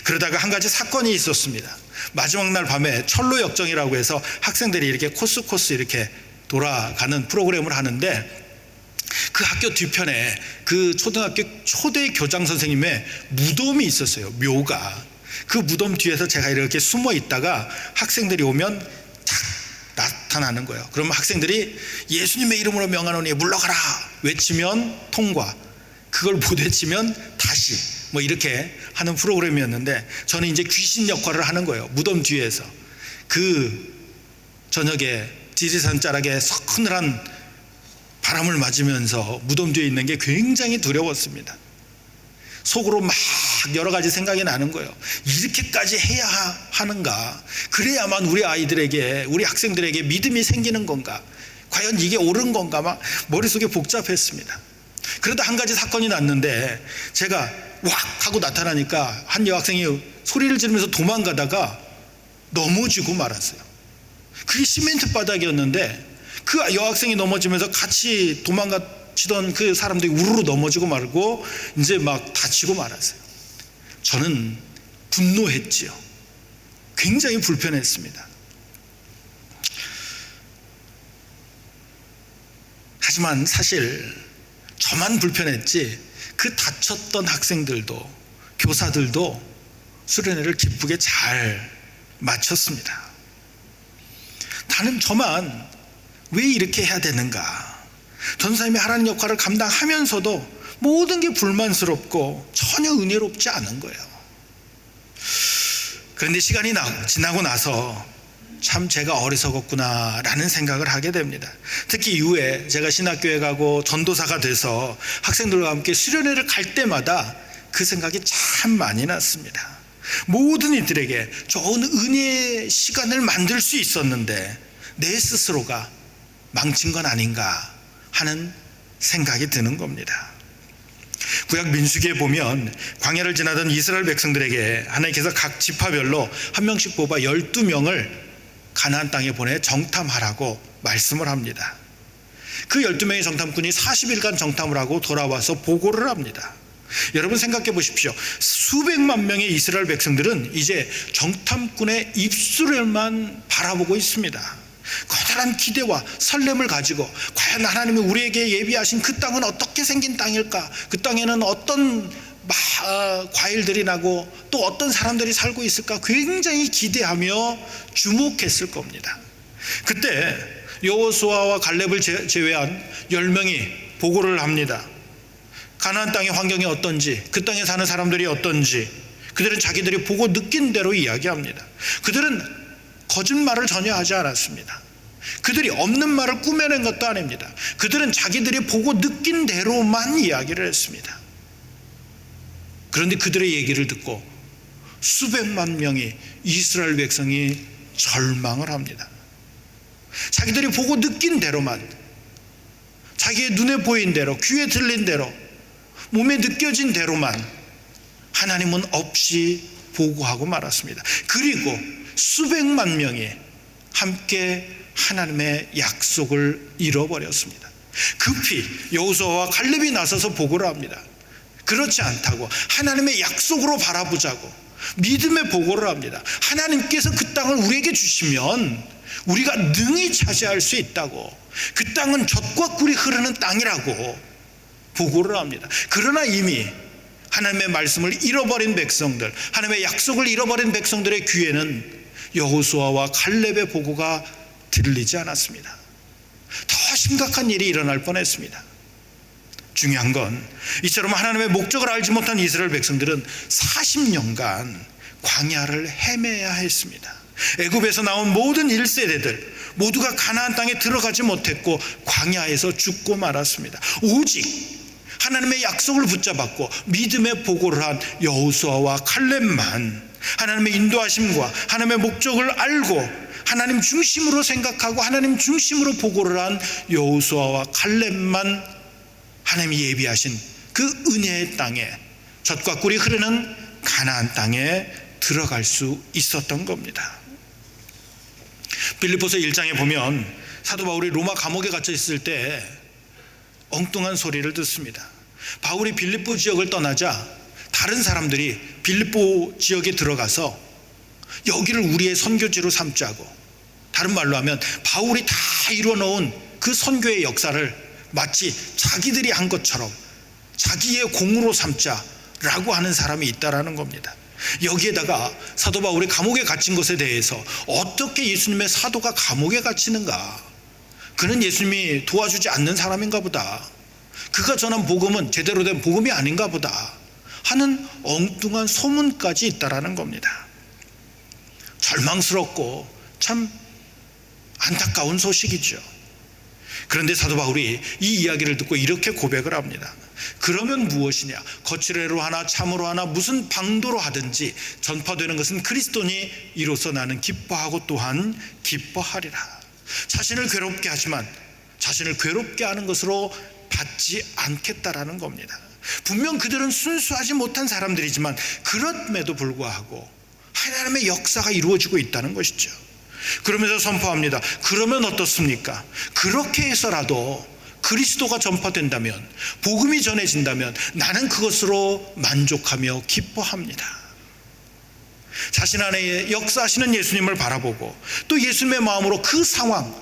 그러다가 한 가지 사건이 있었습니다. 마지막 날 밤에 철로 역정이라고 해서 학생들이 이렇게 코스 이렇게 돌아가는 프로그램을 하는데, 그 학교 뒤편에 그 초등학교 초대 교장 선생님의 무덤이 있었어요. 묘가. 그 무덤 뒤에서 제가 이렇게 숨어 있다가 학생들이 오면 탁 나타나는 거예요. 그러면 학생들이 예수님의 이름으로 명하노니 물러가라 외치면 통과, 그걸 못 외치면 다시, 이렇게 하는 프로그램이었는데, 저는 이제 귀신 역할을 하는 거예요. 무덤 뒤에서. 그 저녁에 지리산 자락에 서늘한 바람을 맞으면서 무덤 뒤에 있는 게 굉장히 두려웠습니다. 속으로 막 여러 가지 생각이 나는 거예요. 이렇게까지 해야 하는가? 그래야만 우리 아이들에게, 우리 학생들에게 믿음이 생기는 건가? 과연 이게 옳은 건가? 막 머릿속에 복잡했습니다. 그러다 한 가지 사건이 났는데, 제가 왁 하고 나타나니까 한 여학생이 소리를 지르면서 도망가다가 넘어지고 말았어요. 그게 시멘트 바닥이었는데 그 여학생이 넘어지면서 같이 도망가치던 그 사람들이 우르르 넘어지고 말고 이제 막 다치고 말았어요. 저는 분노했지요. 굉장히 불편했습니다. 하지만 사실 저만 불편했지 그 다쳤던 학생들도 교사들도 수련회를 기쁘게 잘 마쳤습니다. 나는 저만 왜 이렇게 해야 되는가? 전사님이 하라는 역할을 감당하면서도 모든 게 불만스럽고 전혀 은혜롭지 않은 거예요. 그런데 시간이 지나고 나서 참 제가 어리석었구나 라는 생각을 하게 됩니다. 특히 이후에 제가 신학교에 가고 전도사가 돼서 학생들과 함께 수련회를 갈 때마다 그 생각이 참 많이 났습니다. 모든 이들에게 좋은 은혜의 시간을 만들 수 있었는데 내 스스로가 망친 건 아닌가 하는 생각이 드는 겁니다. 구약 민수기에 보면 광야를 지나던 이스라엘 백성들에게 하나님께서 각 지파별로 한 명씩 뽑아 12명을 가나안 땅에 보내 정탐하라고 말씀을 합니다. 그 12명의 정탐꾼이 40일간 정탐을 하고 돌아와서 보고를 합니다. 여러분 생각해 보십시오. 수백만 명의 이스라엘 백성들은 이제 정탐꾼의 입술을만 바라보고 있습니다. 커다란 기대와 설렘을 가지고 과연 하나님이 우리에게 예비하신 그 땅은 어떻게 생긴 땅일까? 그 땅에는 어떤 과일들이 나고 또 어떤 사람들이 살고 있을까? 굉장히 기대하며 주목했을 겁니다. 그때 여호수아와 갈렙을 제외한 10명이 보고를 합니다. 가나안 땅의 환경이 어떤지, 그 땅에 사는 사람들이 어떤지 그들은 자기들이 보고 느낀 대로 이야기합니다. 그들은 거짓말을 전혀 하지 않았습니다. 그들이 없는 말을 꾸며낸 것도 아닙니다. 그들은 자기들이 보고 느낀 대로만 이야기를 했습니다. 그런데 그들의 얘기를 듣고 수백만 명의 이스라엘 백성이 절망을 합니다. 자기들이 보고 느낀 대로만, 자기의 눈에 보인 대로, 귀에 들린 대로, 몸에 느껴진 대로만 하나님은 없이 보고하고 말았습니다. 그리고 수백만 명이 함께 하나님의 약속을 잃어버렸습니다. 급히 여호수아와 갈렙이 나서서 보고를 합니다. 그렇지 않다고 하나님의 약속으로 바라보자고 믿음의 보고를 합니다. 하나님께서 그 땅을 우리에게 주시면 우리가 능히 차지할 수 있다고, 그 땅은 젖과 꿀이 흐르는 땅이라고 보고를 합니다. 그러나 이미 하나님의 말씀을 잃어버린 백성들, 하나님의 약속을 잃어버린 백성들의 귀에는 여호수아와 갈렙의 보고가 들리지 않았습니다. 더 심각한 일이 일어날 뻔했습니다. 중요한 건 이처럼 하나님의 목적을 알지 못한 이스라엘 백성들은 40년간 광야를 헤매야 했습니다. 애굽에서 나온 모든 1세대들 모두가 가나안 땅에 들어가지 못했고 광야에서 죽고 말았습니다. 오직 하나님의 약속을 붙잡았고 믿음의 보고를 한 여호수아와 갈렙만 하나님의 인도하심과 하나님의 목적을 알고 하나님 중심으로 생각하고 하나님 중심으로 보고를 한 여호수아와 갈렙만 하나님이 예비하신 그 은혜의 땅에, 젖과 꿀이 흐르는 가나안 땅에 들어갈 수 있었던 겁니다. 빌립보서 1장에 보면 사도 바울이 로마 감옥에 갇혀 있을 때 엉뚱한 소리를 듣습니다. 바울이 빌립보 지역을 떠나자 다른 사람들이 빌립보 지역에 들어가서 여기를 우리의 선교지로 삼자고, 다른 말로 하면 바울이 다 이뤄놓은 그 선교의 역사를 마치 자기들이 한 것처럼 자기의 공으로 삼자라고 하는 사람이 있다라는 겁니다. 여기에다가 사도 바울이 감옥에 갇힌 것에 대해서 어떻게 예수님의 사도가 감옥에 갇히는가, 그는 예수님이 도와주지 않는 사람인가 보다, 그가 전한 복음은 제대로 된 복음이 아닌가 보다 하는 엉뚱한 소문까지 있다라는 겁니다. 절망스럽고 참 안타까운 소식이죠. 그런데 사도 바울이 이 이야기를 듣고 이렇게 고백을 합니다. 그러면 무엇이냐? 거칠애로 하나 참으로 하나 무슨 방도로 하든지 전파되는 것은 그리스도니 이로써 나는 기뻐하고 또한 기뻐하리라. 자신을 괴롭게 하지만 자신을 괴롭게 하는 것으로 받지 않겠다라는 겁니다. 분명 그들은 순수하지 못한 사람들이지만 그럼에도 불구하고 하나님의 역사가 이루어지고 있다는 것이죠. 그러면서 선포합니다. 그러면 어떻습니까? 그렇게 해서라도 그리스도가 전파된다면, 복음이 전해진다면 나는 그것으로 만족하며 기뻐합니다. 자신 안에 역사하시는 예수님을 바라보고 또 예수님의 마음으로 그 상황,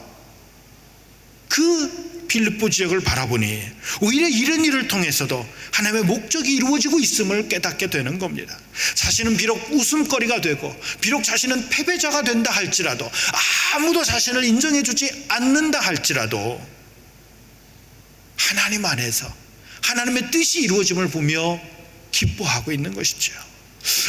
그 빌립보 지역을 바라보니 오히려 이런 일을 통해서도 하나님의 목적이 이루어지고 있음을 깨닫게 되는 겁니다. 자신은 비록 웃음거리가 되고 비록 자신은 패배자가 된다 할지라도, 아무도 자신을 인정해주지 않는다 할지라도 하나님 안에서 하나님의 뜻이 이루어짐을 보며 기뻐하고 있는 것이죠.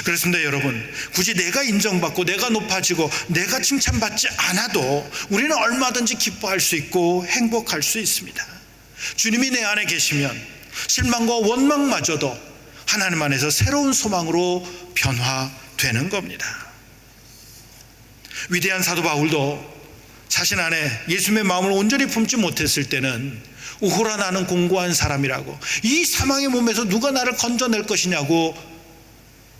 그렇습니다. 여러분, 굳이 내가 인정받고 내가 높아지고 내가 칭찬받지 않아도 우리는 얼마든지 기뻐할 수 있고 행복할 수 있습니다. 주님이 내 안에 계시면 실망과 원망마저도 하나님 안에서 새로운 소망으로 변화됩니다. 되는 겁니다. 위대한 사도 바울도 자신 안에 예수님의 마음을 온전히 품지 못했을 때는 오호라 나는 공고한 사람이라고, 이 사망의 몸에서 누가 나를 건져낼 것이냐고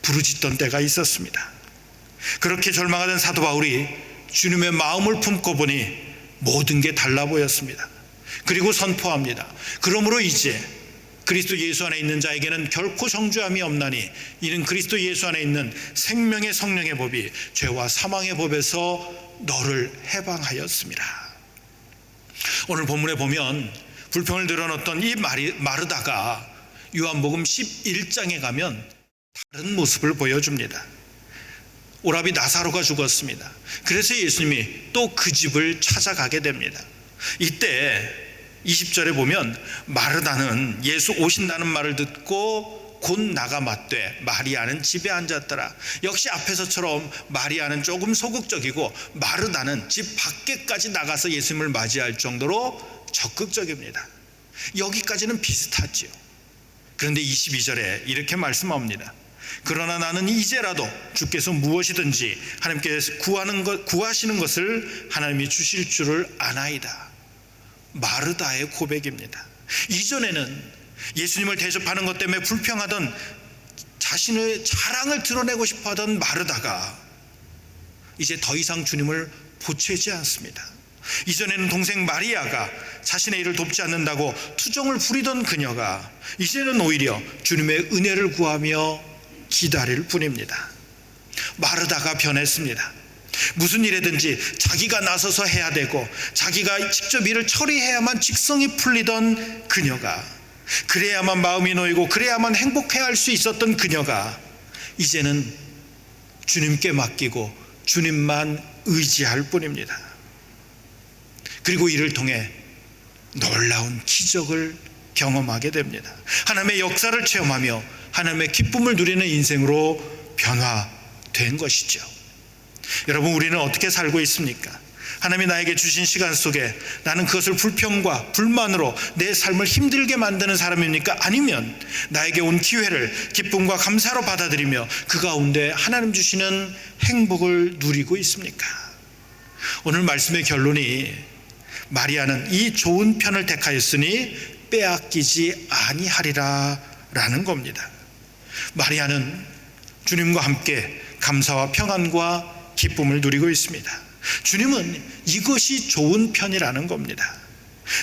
부르짖던 때가 있었습니다. 그렇게 절망하던 사도 바울이 주님의 마음을 품고 보니 모든 게 달라 보였습니다. 그리고 선포합니다. 그러므로 이제 그리스도 예수 안에 있는 자에게는 결코 정죄함이 없나니 이는 그리스도 예수 안에 있는 생명의 성령의 법이 죄와 사망의 법에서 너를 해방하였습니다. 오늘 본문에 보면 불평을 드러냈던 이 마르다가 요한복음 11장에 가면 다른 모습을 보여줍니다. 오라비 나사로가 죽었습니다. 그래서 예수님이 또 그 집을 찾아가게 됩니다. 이때 20절에 보면 마르다는 예수 오신다는 말을 듣고 곧 나가 맞되 마리아는 집에 앉았더라. 역시 앞에서처럼 마리아는 조금 소극적이고 마르다는 집 밖에까지 나가서 예수님을 맞이할 정도로 적극적입니다. 여기까지는 비슷하지요. 그런데 22절에 이렇게 말씀합니다. 그러나 나는 이제라도 주께서 무엇이든지 하나님께서 구하시는 것을 하나님이 주실 줄을 아나이다. 마르다의 고백입니다. 이전에는 예수님을 대접하는 것 때문에 불평하던, 자신의 자랑을 드러내고 싶어하던 마르다가 이제 더 이상 주님을 보채지 않습니다. 이전에는 동생 마리아가 자신의 일을 돕지 않는다고 투정을 부리던 그녀가 이제는 오히려 주님의 은혜를 구하며 기다릴 뿐입니다. 마르다가 변했습니다. 무슨 일이든지 자기가 나서서 해야 되고 자기가 직접 일을 처리해야만 직성이 풀리던 그녀가, 그래야만 마음이 놓이고 그래야만 행복해야 할 수 있었던 그녀가 이제는 주님께 맡기고 주님만 의지할 뿐입니다. 그리고 이를 통해 놀라운 기적을 경험하게 됩니다. 하나님의 역사를 체험하며 하나님의 기쁨을 누리는 인생으로 변화된 것이죠. 여러분, 우리는 어떻게 살고 있습니까? 하나님이 나에게 주신 시간 속에 나는 그것을 불평과 불만으로 내 삶을 힘들게 만드는 사람입니까? 아니면 나에게 온 기회를 기쁨과 감사로 받아들이며 그 가운데 하나님 주시는 행복을 누리고 있습니까? 오늘 말씀의 결론이 마리아는 이 좋은 편을 택하였으니 빼앗기지 아니하리라 라는 겁니다. 마리아는 주님과 함께 감사와 평안과 기쁨을 누리고 있습니다. 주님은 이것이 좋은 편이라는 겁니다.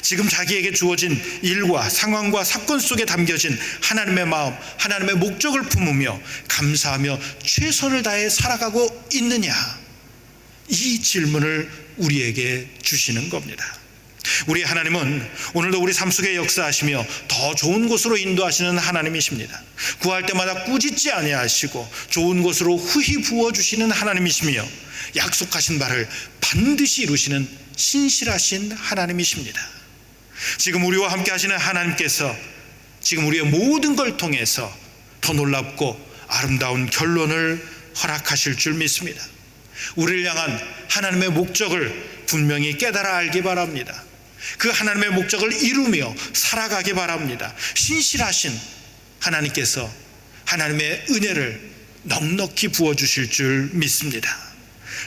지금 자기에게 주어진 일과 상황과 사건 속에 담겨진 하나님의 마음, 하나님의 목적을 품으며 감사하며 최선을 다해 살아가고 있느냐, 이 질문을 우리에게 주시는 겁니다. 우리 하나님은 오늘도 우리 삶 속에 역사하시며 더 좋은 곳으로 인도하시는 하나님이십니다. 구할 때마다 꾸짖지 아니하시고 좋은 곳으로 후히 부어주시는 하나님이시며 약속하신 바를 반드시 이루시는 신실하신 하나님이십니다. 지금 우리와 함께 하시는 하나님께서 지금 우리의 모든 걸 통해서 더 놀랍고 아름다운 결론을 허락하실 줄 믿습니다. 우리를 향한 하나님의 목적을 분명히 깨달아 알기 바랍니다. 그 하나님의 목적을 이루며 살아가기 바랍니다. 신실하신 하나님께서 하나님의 은혜를 넉넉히 부어주실 줄 믿습니다.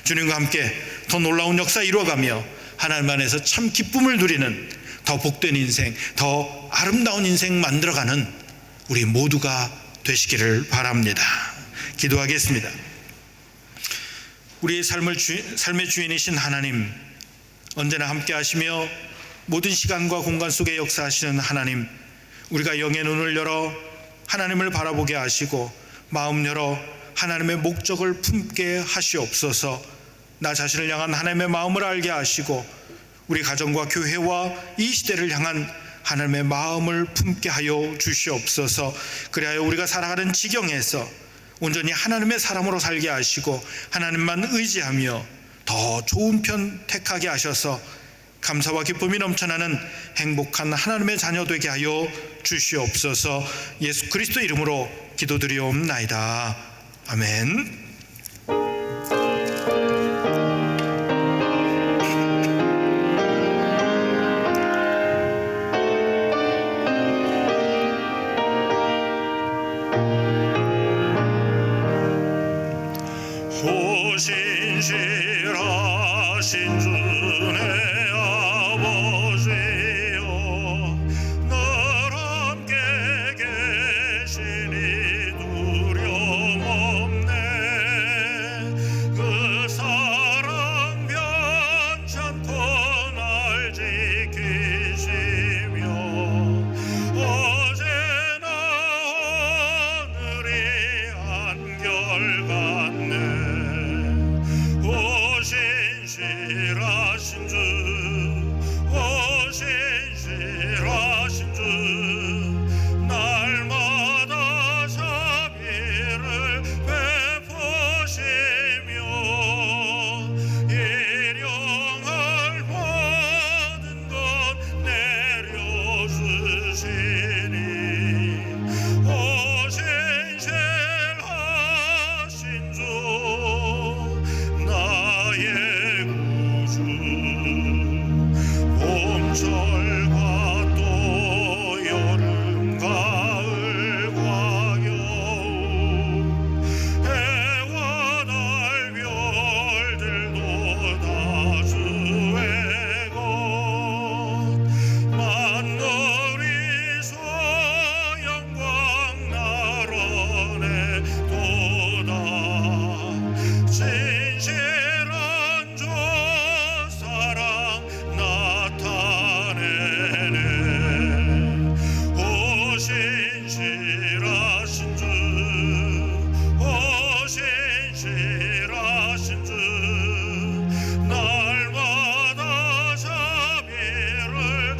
주님과 함께 더 놀라운 역사 이루어가며 하나님 안에서 참 기쁨을 누리는 더 복된 인생, 더 아름다운 인생 만들어가는 우리 모두가 되시기를 바랍니다. 기도하겠습니다. 우리의 삶의 주인이신 하나님, 언제나 함께 하시며 모든 시간과 공간 속에 역사하시는 하나님, 우리가 영의 눈을 열어 하나님을 바라보게 하시고 마음 열어 하나님의 목적을 품게 하시옵소서. 나 자신을 향한 하나님의 마음을 알게 하시고 우리 가정과 교회와 이 시대를 향한 하나님의 마음을 품게 하여 주시옵소서. 그리하여 우리가 살아가는 지경에서 온전히 하나님의 사람으로 살게 하시고 하나님만 의지하며 더 좋은 편 택하게 하셔서 감사와 기쁨이 넘쳐나는 행복한 하나님의 자녀 되게 하여 주시옵소서. 예수 그리스도 이름으로 기도드리옵나이다. 아멘. 신실하신 주 내 아버지여 늘 함께 계시니 두려움 없네 그 사랑 변찮고 날 지키시며 어제나 오늘이 한결같네 오 신실하신 주 오 신실하신 주 날마다 자비를 베푸시며 일용할 모든 것 내려주시니 오 신실하신 주 나의 구주 봄철과 또 여름 가을과 겨울 해와 달 별들도 다 주의 것 만물이 소영광 나라네 도다 진실한 주 사랑 나타내네 오 신실하신 주 오 신실하신 주 날마다 자비를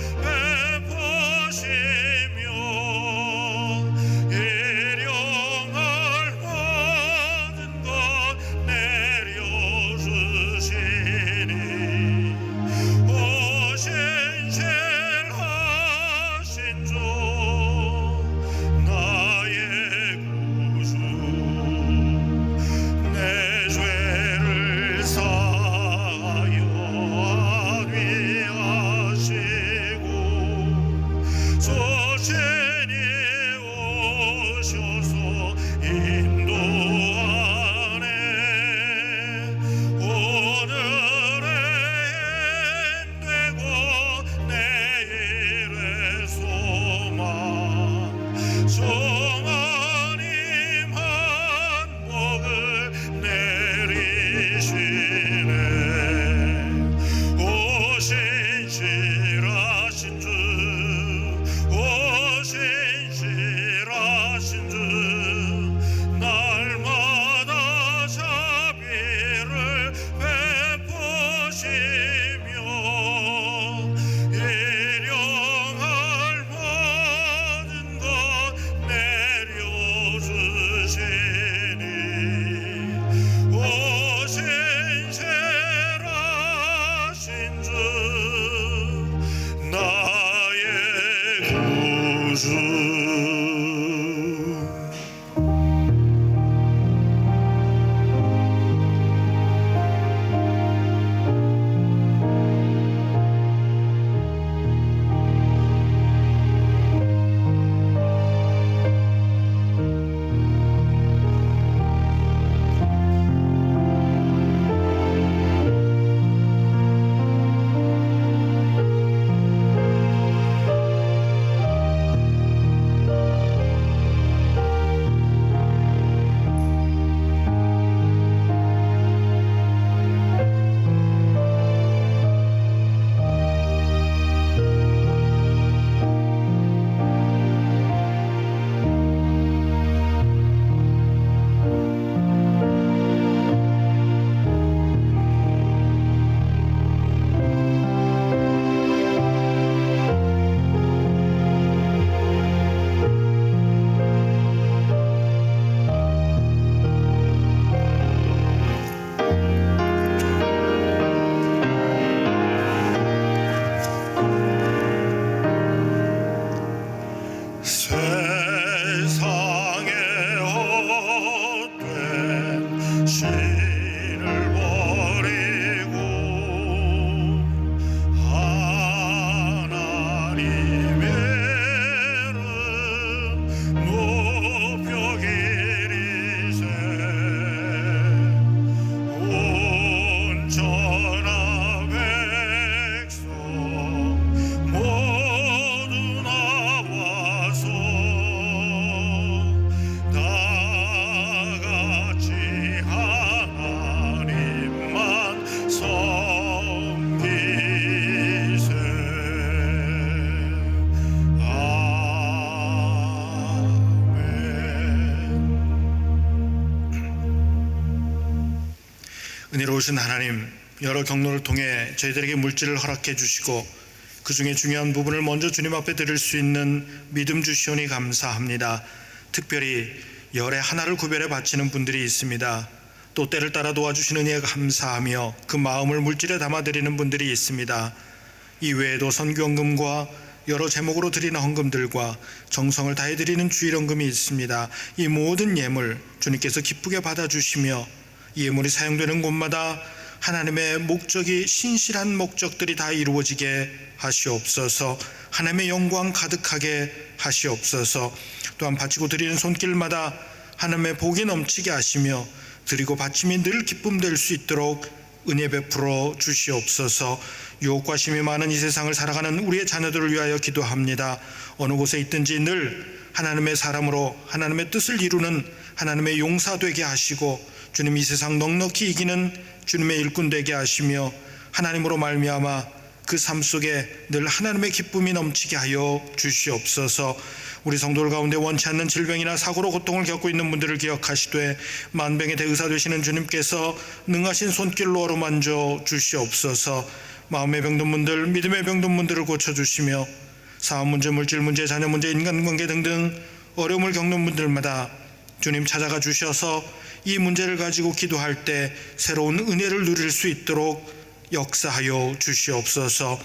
베푸시며 일용할 모든 것 내려주시니 오 신실하신 주 나의 구주 내 죄를 사하여 안위하시고 조신이 오셔서 인도하네 오늘의 힘되고 내일의 소망 성하님 한복을 내리시네 오 신실하신 주 오 신실하신 주 날마다 자비를 베푸시며 일용할 모든 것 내려주시니 오 신실하신 주 나의 구주 은혜로우신 하나님, 여러 경로를 통해 저희들에게 물질을 허락해 주시고 그 중에 중요한 부분을 먼저 주님 앞에 드릴 수 있는 믿음 주시오니 감사합니다. 특별히 열의 하나를 구별해 바치는 분들이 있습니다. 또 때를 따라 도와주시는 은혜에 감사하며 그 마음을 물질에 담아드리는 분들이 있습니다. 이 외에도 선교헌금과 여러 제목으로 드리는 헌금들과 정성을 다해 드리는 주일헌금이 있습니다. 이 모든 예물 주님께서 기쁘게 받아주시며 이 예물이 사용되는 곳마다 하나님의 목적이 신실한 목적들이 다 이루어지게 하시옵소서. 하나님의 영광 가득하게 하시옵소서. 또한 바치고 드리는 손길마다 하나님의 복이 넘치게 하시며 드리고 바침이 늘 기쁨 될 수 있도록 은혜 베풀어 주시옵소서. 유혹과 심이 많은 이 세상을 살아가는 우리의 자녀들을 위하여 기도합니다. 어느 곳에 있든지 늘 하나님의 사람으로 하나님의 뜻을 이루는 하나님의 용사 되게 하시고 주님 이 세상 넉넉히 이기는 주님의 일꾼 되게 하시며 하나님으로 말미암아 그 삶 속에 늘 하나님의 기쁨이 넘치게 하여 주시옵소서. 우리 성도들 가운데 원치 않는 질병이나 사고로 고통을 겪고 있는 분들을 기억하시되 만병의 대의사 되시는 주님께서 능하신 손길로 어루만져 주시옵소서. 마음의 병든 분들, 믿음의 병든 분들을 고쳐주시며 사업 문제, 물질 문제, 자녀 문제, 인간관계 등등 어려움을 겪는 분들마다 주님 찾아가 주셔서 이 문제를 가지고 기도할 때 새로운 은혜를 누릴 수 있도록 역사하여 주시옵소서.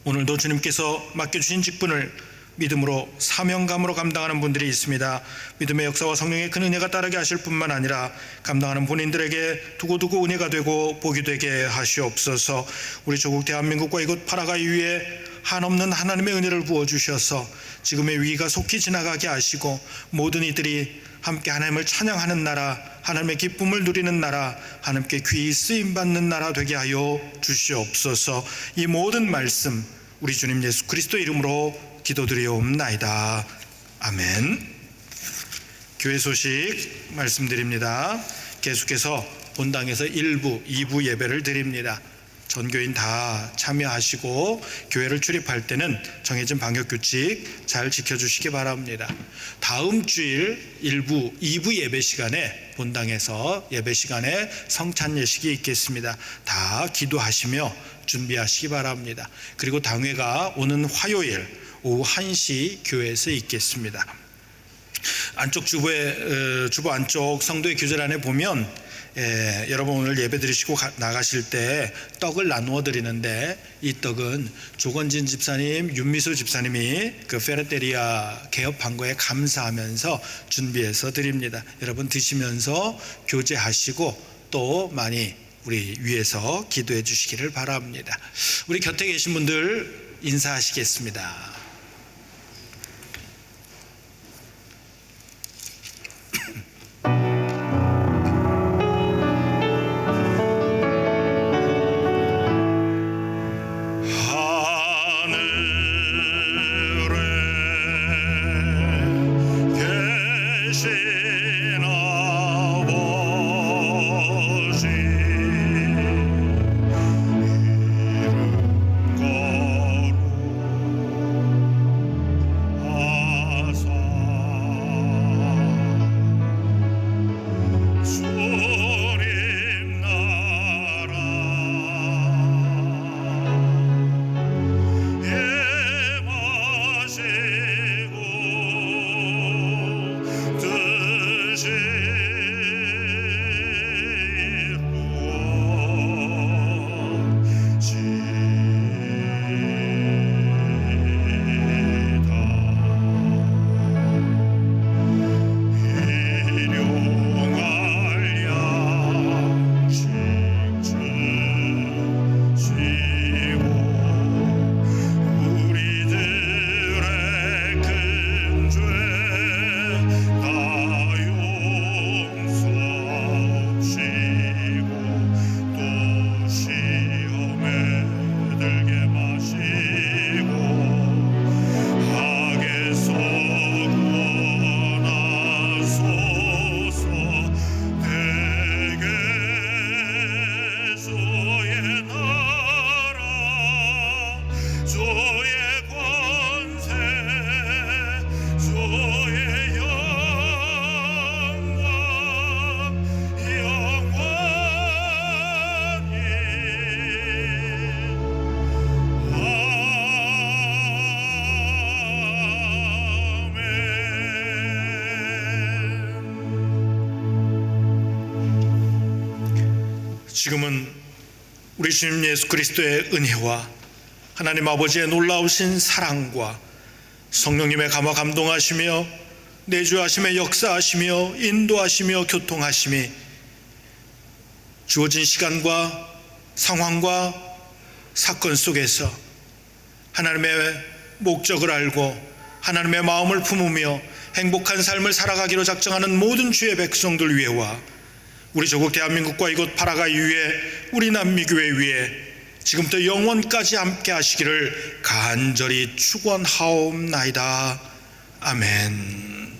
오늘도 주님께서 맡겨주신 직분을 믿음으로 사명감으로 감당하는 분들이 있습니다. 믿음의 역사와 성령의 큰 은혜가 따르게 하실 뿐만 아니라 감당하는 본인들에게 두고두고 은혜가 되고 복이 되게 하시옵소서. 우리 조국 대한민국과 이곳 파라과이 위에 한없는 하나님의 은혜를 부어주셔서 지금의 위기가 속히 지나가게 하시고 모든 이들이 함께 하나님을 찬양하는 나라, 하나님의 기쁨을 누리는 나라, 하나님께 귀히 쓰임받는 나라 되게 하여 주시옵소서. 이 모든 말씀 우리 주님 예수 그리스도 이름으로 기도드리옵나이다. 아멘. 교회 소식 말씀드립니다. 계속해서 본당에서 1부, 2부 예배를 드립니다. 전교인 다 참여하시고 교회를 출입할 때는 정해진 방역규칙 잘 지켜주시기 바랍니다. 다음 주일 1부, 2부 예배 시간에 본당에서 예배 시간에 성찬 예식이 있겠습니다. 다 기도하시며 준비하시기 바랍니다. 그리고 당회가 오는 화요일 오후 1시 교회에서 있겠습니다. 안쪽 주보 안쪽 성도의 교제란에 보면 여러분 오늘 예배 드리시고 나가실 때 떡을 나누어 드리는데 이 떡은 조건진 집사님, 윤미수 집사님이 그 페레테리아 개업한 거에 감사하면서 준비해서 드립니다. 여러분 드시면서 교제하시고 또 많이 우리 위해서 기도해 주시기를 바랍니다. 우리 곁에 계신 분들 인사하시겠습니다. 지금은 우리 주님 예수 그리스도의 은혜와 하나님 아버지의 놀라우신 사랑과 성령님의 감화 감동하시며 내주하심의 역사하시며 인도하시며 교통하심이 주어진 시간과 상황과 사건 속에서 하나님의 목적을 알고 하나님의 마음을 품으며 행복한 삶을 살아가기로 작정하는 모든 주의 백성들 위에와 우리 조국 대한민국과 이곳 파라과이 위에 우리 남미교회 위에 지금부터 영원까지 함께 하시기를 간절히 축원하옵나이다. 아멘.